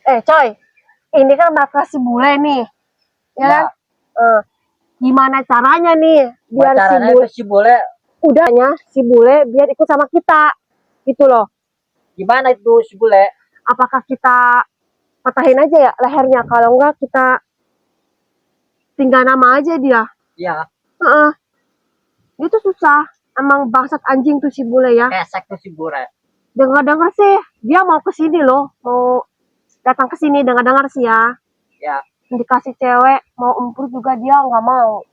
Coy, ini kan bakal si bule nih, ya kan? Gimana caranya nih biar si bule udahnya si bule biar ikut sama kita, gitu loh. Gimana itu si bule? Apakah kita patahin aja ya lehernya? Kalau enggak kita tinggal nama aja dia. Iya. Itu susah. Emang bangsat anjing tuh si bule ya. Kesek tuh si bule. Dengar-dengar sih dia mau kesini loh, mau datang ke sini. Dengar-dengar sih ya. Ya. Dikasih cewek mau empur juga dia nggak mau.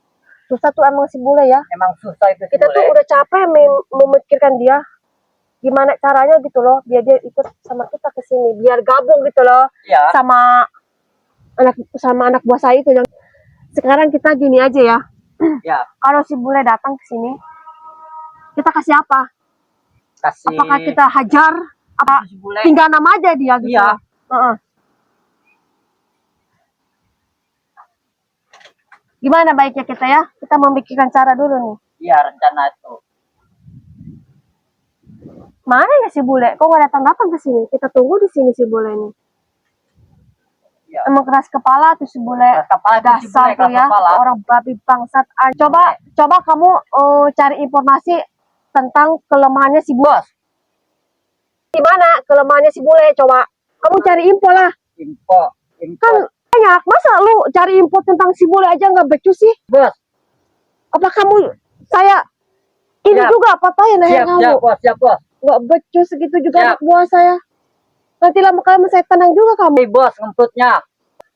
Susah tuh emang si bule ya. Emang susah itu si kita bule. Tuh udah capek memikirkan dia gimana caranya gitu loh biar dia ikut sama kita ke sini, biar gabung gitu loh. Ya. sama anak buah saya itu. Yang sekarang kita gini aja ya. Ya. Kalau si bule datang ke sini kita kasih apa? Apakah kita hajar? Apa si bule tinggal nama aja dia gitu? Iya. Gimana baiknya kita ya? Kita memikirkan cara dulu nih. Iya, rencana itu. Mana ya si bule? Kok nggak datang ke sini? Kita tunggu di sini si bule nih. Ya. Emang keras kepala tuh si bule. Dasar tuh ya, orang babi bangsat. Coba kamu cari informasi tentang kelemahannya si bos. Gimana kelemahannya si bule? Coba kamu cari info lah. Info. Kan banyak. Masa lu cari info tentang si bule aja nggak becus sih? Bos. Apa kamu saya ini siap. Juga patahin leher kamu. Siap bos. Nggak becus segitu juga anak buah saya. Nanti lama-lama saya tenang juga kamu. Bos, ngemputnya.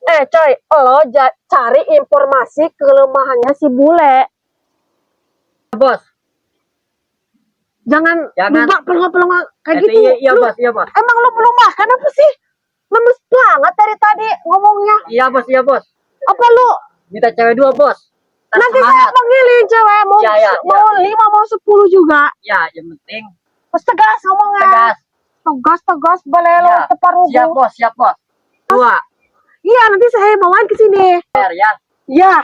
Coy, lo cari informasi kelemahannya si bule. Bos. Jangan pelongo-pelongo kayak gitu. Iya bos. Emang lo belum makan apa sih? Lemes banget dari tadi ngomongnya. Iya bos. Apa lo? Minta cewek 2 bos. Nanti saya panggilin cewek mau 5 mau 10 juga. Ya, yang penting tegas ngomongnya. Tegas balelo teparugu. Siap bos. 2. Iya, nanti saya bawain ke sini. Ya.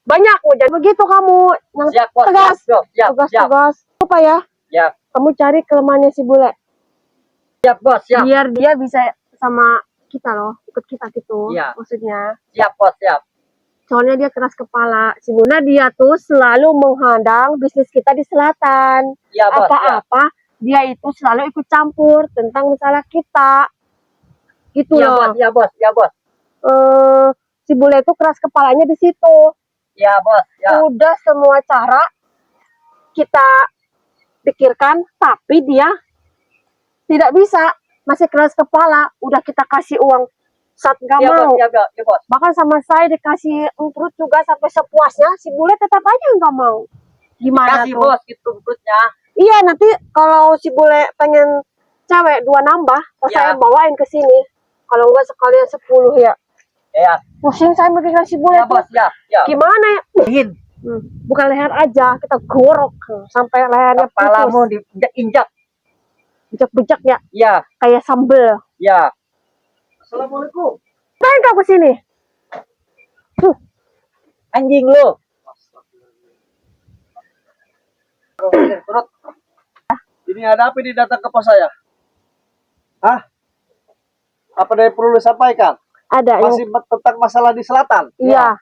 Banyak jadi begitu kamu. Siap bos. Tegas. Apa ya? Ya. Kamu cari kelemahannya si bule. Siap bos. Biar dia bisa sama kita loh, ikut kita gitu. Ya. Maksudnya. Siap bos. Soalnya dia keras kepala. Si Buna dia tuh selalu menghadang bisnis kita di selatan. Ya, bos, apa-apa dia itu selalu ikut campur tentang masalah kita. Gitu loh. Ya bos. Si bule itu keras kepalanya di situ. Ya bos. Udah semua cara kita pikirkan, tapi dia tidak bisa. Masih keras kepala. Udah kita kasih uang saat nggak mau. Ya, bos. Bahkan sama saya dikasih empurut juga sampai sepuasnya, si bule tetap aja nggak mau. Gimana dikasih, tuh? Bos, gitu empurutnya. Iya, nanti kalau si bule pengen cewek 2 nambah, saya bawain ke sini. Kalau nggak sekalian 10 ya. Iya. Pusing saya mikirkan si bule. Ya bos, ya. Gimana ya? Ingin. Bukan leher aja, kita gorok sampai lehernya putus. Kepalamu diinjak. Bejak-bejak ya? Iya. Kayak sambel. Ya. Assalamualaikum. Ngapain kau kesini? Anjing lu. Ini ada apa ini datang ke pos saya? Hah? Apa yang perlu disampaikan? Ada. Masih tentang masalah di selatan? Iya.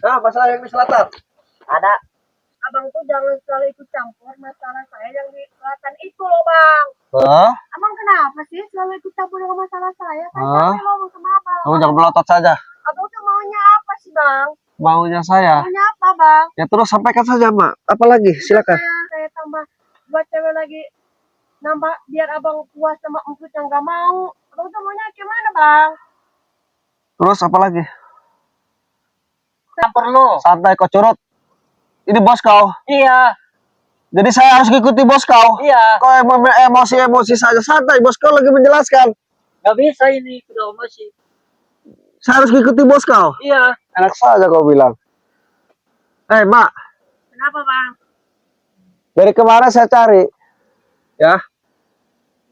Nah, masalah yang di selatan. Ada. Abang tuh jangan selalu ikut campur masalah saya yang di selatan itu loh, Bang. Abang kenapa sih selalu ikut campur dengan masalah saya? Saya ngomong sama abang. Kamu jangan melotot saja. Abang tuh maunya apa sih, Bang? Maunya saya. Maunya apa, Bang? Ya terus sampaikan saja, Mak. Apalagi, silakan. Saya tambah buat cewek lagi nambah biar abang puas sama emput yang gak mau. Abang tuh maunya gimana, Bang? Terus apa lagi? Campur lu. Santai kau curut. Ini bos kau. Iya. Jadi saya harus ikuti bos kau. Iya. Kau emosi saja. Santai, bos kau lagi menjelaskan. Gak bisa ini, udah emosi. Saya harus ikuti bos kau. Iya. Enak saja kau bilang. Mak. Kenapa, Bang? Dari kemarin saya cari. Ya.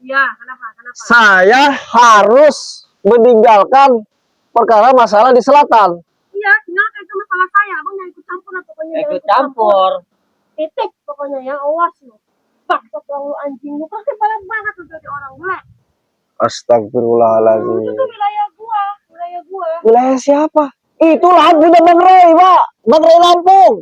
Iya, kenapa? Saya harus meninggalkan perkara masalah di selatan. Iya, tinggalkan itu masalah saya. Abang jangan ikut campur lah pokoknya. Ikut campur. Titik pokoknya ya, awas lu. Bangsat lu anjing, lu pasti paling banget tuh jadi orang bule. Astagfirullahaladzim. Itu wilayah gua, wilayah gua. Wilayah siapa? Itu lampunya Bang Ray, Pak. Bang Ray Lampung.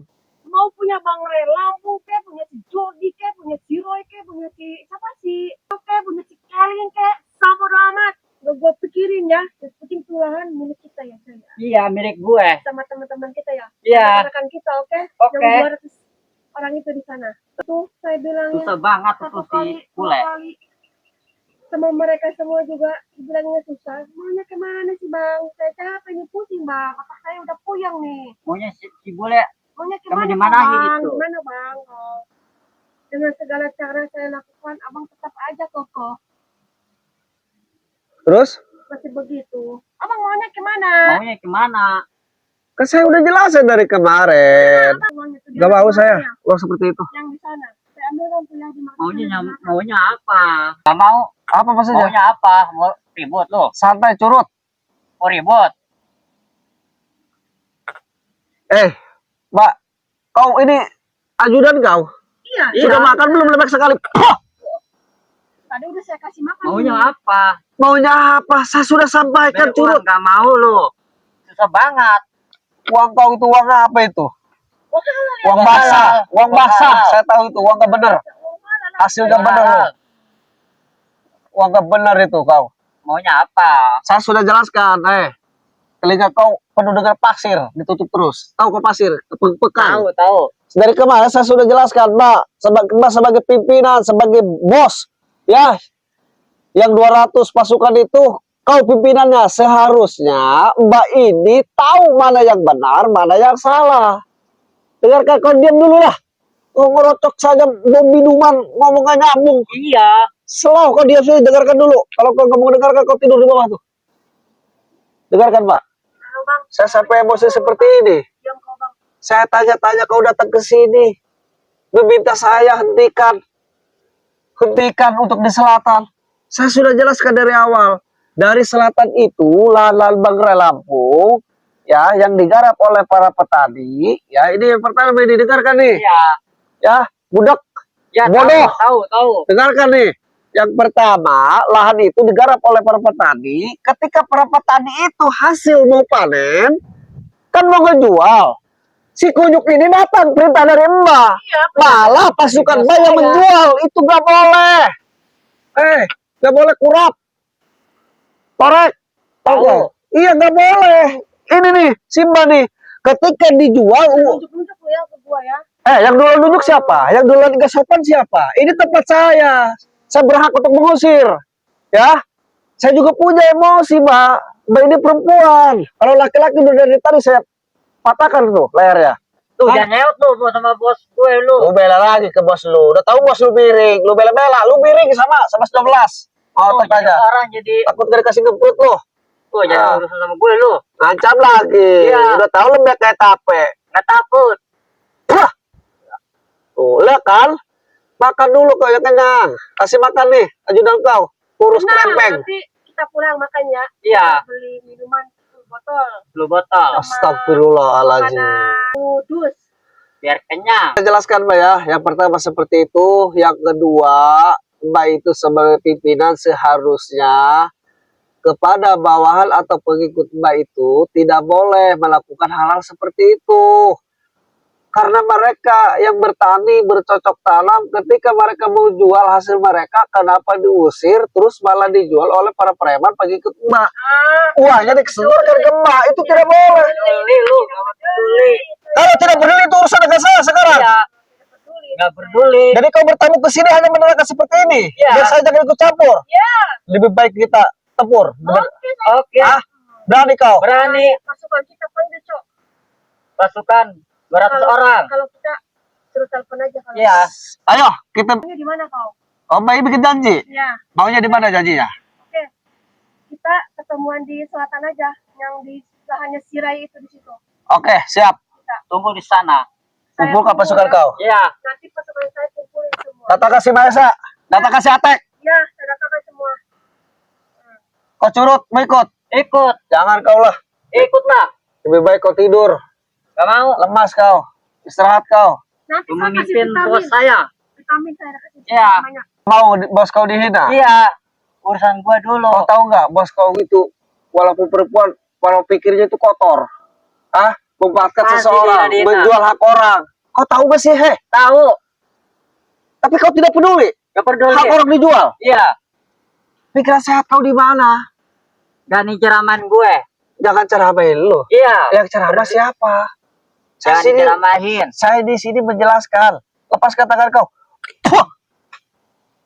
Mau punya Bang Ray Lampung, kayak punya si Jody, kayak punya si Roy, kayak punya si siapa sih? Kayak punya si Kelly, kayak sama amat. Gak gua pikirin ya, yang penting itu lahan milik kita ya, saya. Iya, milik gue. Sama teman-teman kita ya. Iya. Rekan kita, oke? Oke. Yang 200 orang itu di sana. Tuh, saya bilangin. Susah banget Satu tuh si kali, dua bule. kali. Sama mereka semua juga bilangnya susah. Maunya kemana sih bang? Saya capek nih pusing bang. Otak saya udah puyeng nih. Maunya si bule. Maunya Kamu kemana dimarahin bang? itu. Gimana bang? Oh. Dengan segala cara saya lakukan, abang tetap aja kokoh. Terus? Masih begitu. Abang maunya kemana? Maunya kemana? Kan saya udah jelasin dari kemarin. Abang maunya tuh di Gak mau mana saya. ya? Lo seperti itu. Yang di sana. Saya ambil lampu yang di Maunya apa? Gak mau. Apa maksudnya? Maunya apa? Mau ribut lo? Santai, curut. Mau ribut? Mbak. Kau ini ajudan kau? Iya. Sudah makan belum lemak sekali? Tadi udah saya kasih makan. Maunya nih. apa? Maunya apa? Saya sudah sampaikan, Biar curut. uang gak mau lo. Susah banget. Uang kau itu uang apa itu? Uang Uang basah. halal. Uang Uang basah. halal. Saya tahu itu uang gak bener. Hasil gak bener lo. Uang gak bener itu kau. Maunya apa? Saya sudah jelaskan. Telinga kau penuh dengan pasir, ditutup terus. Tahu kau pasir? Pekan. Tahu. Dari kemarin saya sudah jelaskan, Mbak. Mbak sebagai pimpinan, sebagai bos, ya, yang 200 pasukan itu kau pimpinannya. Seharusnya Mbak ini tahu mana yang benar, mana yang salah. Dengarkan, kau diam dulu lah. Kau ngerocok saja bom minuman, ngomongnya nyambung. Iya. Slow, kau diam sini, dengarkan dulu. Kalau kau nggak mau dengarkan, kau tidur di bawah tuh. Dengarkan, Pak. Halo, bang. Saya sampai emosi seperti ini. Diam kau bang. Saya tanya-tanya kau datang ke sini. Meminta saya hentikan untuk di selatan. Saya sudah jelaskan dari awal. Dari selatan itu lahan Bang Ray Lampung, ya, yang digarap oleh para petani. Ya, ini yang pertama yang didengarkan nih. Iya. Ya, budak. Ya, Bodoh. tahu. Dengarkan nih. Yang pertama, lahan itu digarap oleh para petani. Ketika para petani itu hasil mau panen, kan mau ngejual. Si kunyuk ini datang perintah dari Mbak. Iya. Malah pasukan Mbak yang menjual. Itu gak boleh. Gak boleh kurap. Korek. Tahu. Iya gak boleh. Ini nih, si Mbak nih. Ketika dijual, Nunjuk-nunjuk lu ya ke gua ya. yang duluan nunjuk siapa? Yang duluan gak sopan siapa? Ini tempat saya. Saya berhak untuk mengusir. Ya. Saya juga punya emosi, Mbak. Mbak ini perempuan. Kalau laki-laki udah dari tadi saya patahkan tuh lehernya. Tuh jangan nyeut lu sama bos gue lu. Lu bela lagi ke bos lu. Udah tahu bos lu miring. Lu bela-bela. Lu miring sama 12. Tuh, Otak aja. orang jadi Takut gak dikasih ngebut lu. tuh jangan urusan sama gue lu. Ngancam lagi. Iya. Udah tahu lembek kayak tape. Nggak takut. Tuh, lihat kan? Makan dulu kau yang kenyang. Kasih makan nih. Ajudan kau. Kurus Nah, krempeng. nanti kita pulang makan ya. Iya. Kita beli minuman botol. Lu botol. Astagfirullahaladzim. Kudus. Biar kenyang. Saya jelaskan Mbak ya. Yang pertama seperti itu. Yang kedua, Mbak itu sebagai pimpinan seharusnya kepada bawahan atau pengikut Mbak itu tidak boleh melakukan hal-hal seperti itu. Karena mereka yang bertani, bercocok tanam, ketika mereka mau jual hasil mereka, kenapa diusir, terus malah dijual oleh para preman pengikut Mbak. Uangnya dikeseluruhkan ke Mbak, itu tidak boleh. Peduli lu, nggak peduli. Kalau tidak peduli itu urusan dengan saya sekarang. Iya. Nggak peduli. Jadi kau bertamu ke sini hanya menerangkan seperti ini. Iya. Biar saya jangan ikut campur. Ya. Lebih baik kita tempur. Oke. Berani kau. Berani. Pasukan kita panggil cok. Pasukan 200 orang. Kalau kita suruh telepon aja kalau. Iya. Ayo, kita. Maunya di mana kau? Oh, Mbak ini bikin janji. Ya. Maunya di mana janjinya? Oke. Kita ketemuan di selatan aja, yang di lahannya Sirai itu di situ. Oke, siap. Tunggu di sana. Kumpulkan pasukan kau. Iya. Nanti pasukan saya kumpulin semua. Data kasih Maesa. Data kasih Atek. Ya, saya datakan semua. Kau curut, mau ikut? Ikut. Jangan kau lah. Ikut lah. Lebih baik kau tidur. Gak mau. Lemas kau. Istirahat kau. Nanti Cuma saya kasih mimpin bos vitamin. saya. Vitamin saya kasih Iya. banyak. Mau bos kau dihina? Iya. Urusan gua dulu. Kau tahu nggak, bos kau itu, walaupun perempuan, kalau pikirnya itu kotor, memanfaatkan Pasti seseorang, dia, Dina. menjual hak orang. Kau tahu gak sih, Tahu. Tapi kau tidak peduli. Gak peduli. Hak orang dijual. Iya. Pikiran sehat kau di mana? Dan ini ceramahan gue. Jangan ceramain lu. Iya. Yang ceramah siapa? Jangan diceramahin. Saya di sini menjelaskan. Lepaskan tangan kau.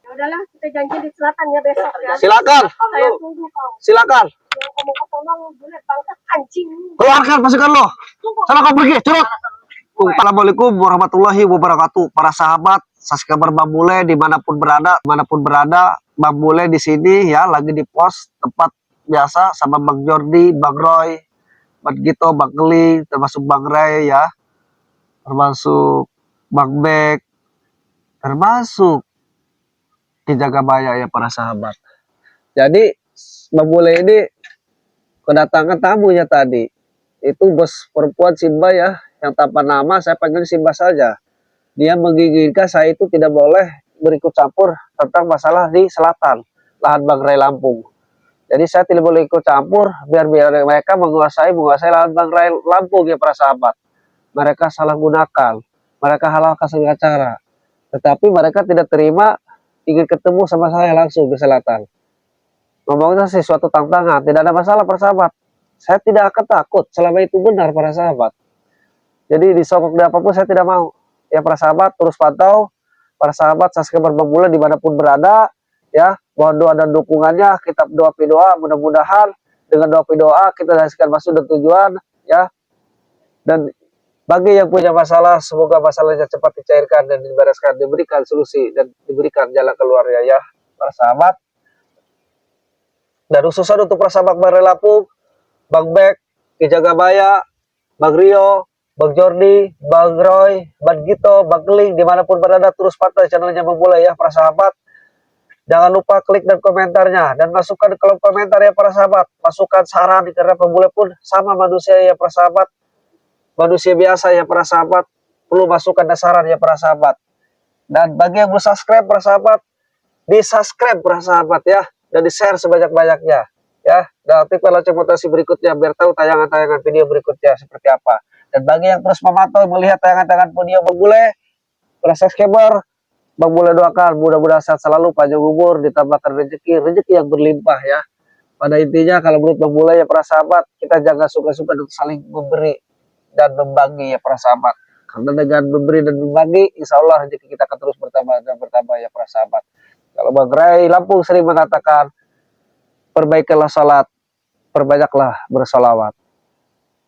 Ya udahlah, kita janji di selatan ya besok ya. Silakan. Saya tunggu kau. Silakan. Yang kamu ketolong bule bangsat anjing. Keluarkan pasukan lo. Tunggu. Sana kau pergi, curut. Assalamualaikum warahmatullahi wabarakatuh. Para sahabat, subscriber Bang Bule dimanapun berada, Bang Bule di sini ya lagi di pos tempat biasa sama Bang Jordi, Bang Roy, Bang Gito, Bang Keling, termasuk Bang Ray ya, termasuk Bang Bek, termasuk Ki Jagabaya ya para sahabat. Jadi Bang Bule ini kedatangan tamunya tadi. Itu bos perempuan Simba ya, yang tanpa nama saya panggil Simba saja. Dia menginginkan saya itu tidak boleh berikut campur tentang masalah di selatan, lahan Bang Ray Lampung. Jadi saya tidak boleh ikut campur biar mereka menguasai lahan Bang Ray Lampung ya para sahabat. Mereka salah gunakan, mereka halalkan segala cara. Tetapi mereka tidak terima ingin ketemu sama saya langsung di selatan. Ngomongnya sesuatu tantangan, tidak ada masalah para sahabat. Saya tidak akan takut selama itu benar para sahabat. Jadi disokok di apapun saya tidak mau. Ya para sahabat terus pantau. Para sahabat subscriber Bang Bule dimanapun berada. Ya mohon doa dan dukungannya. Kita doa mudah-mudahan dengan doa kita hasilkan maksud dan tujuan. Ya. Dan bagi yang punya masalah semoga masalahnya cepat dicairkan dan dibereskan. Diberikan solusi dan diberikan jalan keluarnya ya para sahabat. Dan khususan untuk para sahabat Bang Ray Lampung, Bang Bek, Ki Jagabaya, Bang Rio, Bang Jordi, Bang Roy, Bang Gito, Bang Keling, dimanapun berada terus pantau channelnya Bang Bule ya para sahabat. Jangan lupa klik dan komentarnya dan masukkan di kolom komentar ya para sahabat. Masukkan saran karena Bang Bule pun sama manusia ya para sahabat. Manusia biasa ya para sahabat. Perlu masukkan dan saran ya para sahabat. Dan bagi yang belum subscribe para sahabat, di subscribe para sahabat ya dan di share sebanyak-banyaknya. Ya, dan aktifkan lonceng notifikasi berikutnya biar tahu tayangan-tayangan video berikutnya seperti apa. Dan bagi yang terus memantau melihat tayangan-tayangan video Bang Bule, para subscriber, Bang Bule doakan mudah-mudahan sehat selalu, panjang umur, ditambahkan rezeki yang berlimpah ya. Pada intinya kalau menurut Bang Bule ya para sahabat, kita jangan suka-suka untuk saling memberi dan membagi ya para sahabat. Karena dengan memberi dan membagi, insya Allah rezeki kita akan terus bertambah dan bertambah ya para sahabat. Kalau Bang Ray Lampung sering mengatakan, perbaikanlah salat, perbanyaklah bersolawat.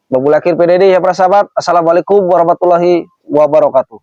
Bang Bule akhir PDD ya para sahabat. Assalamualaikum warahmatullahi wabarakatuh.